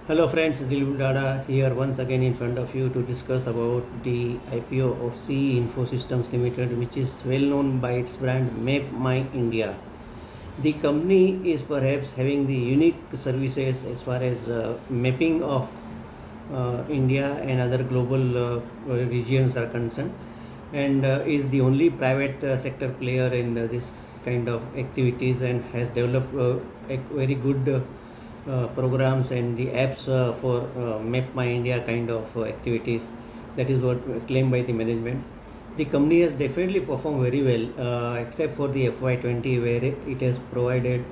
Hello friends, Dilip Dada here once again in front of you to discuss about the IPO of CE Info Systems Limited, which is well known by its brand Map My India. The company is perhaps having the unique services as far as mapping of India and other global regions are concerned, and is the only private sector player in this kind of activities, and has developed a very good programs and the apps for Map My India kind of activities. That is what claimed by the management. The company has definitely performed very well, except for the FY20, where it has provided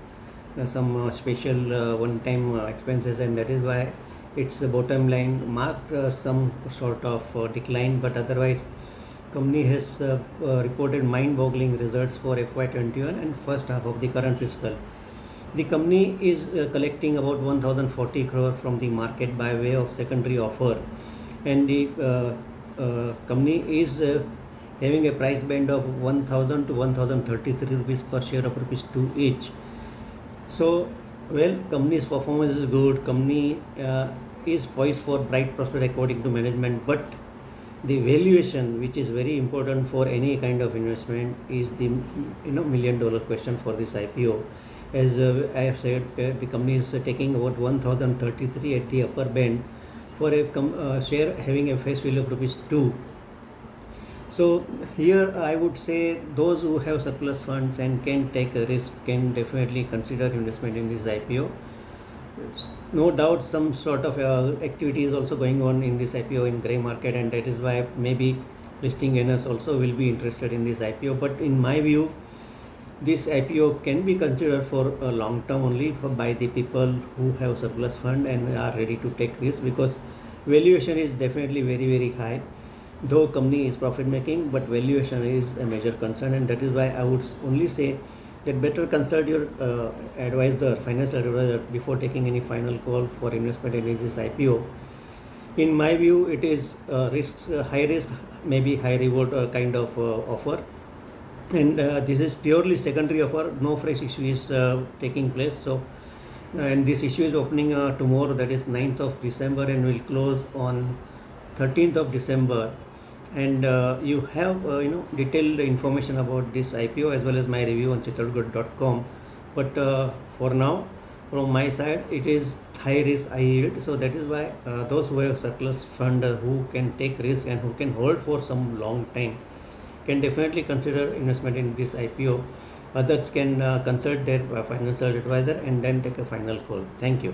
some special one-time expenses, and that is why its bottom line marked some sort of decline. But otherwise, company has reported mind-boggling results for FY21 and first half of the current fiscal. The company is collecting about 1040 crore from the market by way of secondary offer, and the company is having a price band of 1000 to 1033 rupees per share of rupees 2 each. So, well, company's performance is good. Company is poised for bright prospect according to management, but the valuation, which is very important for any kind of investment, is the $1 million question for this IPO. As I have said, the company is taking about 1033 at the upper band for a share having a face value of rupees 2. So here I would say those who have surplus funds and can take a risk can definitely consider investment in this IPO. No doubt some sort of activity is also going on in this IPO in grey market, and that is why maybe listing owners also will be interested in this IPO. But in my view, this IPO can be considered for a long term only by the people who have surplus fund and are ready to take risk, because valuation is definitely very high. Though company is profit making, but valuation is a major concern, and that is why I would only say that better consult your advisor, financial advisor, before taking any final call for investment in this IPO. In my view, it is high risk, maybe high reward kind of offer, and this is purely secondary offer. No fresh issue is taking place. So, and this issue is opening tomorrow, that is 9th of December, and will close on 13th of December. And you have detailed information about this IPO as well as my review on chitradutt.com. But for now, from my side, it is high risk, high yield. So that is why those who have surplus fund, who can take risk and who can hold for some long time, can definitely consider investment in this IPO. Others can consult their financial advisor and then take a final call. Thank you.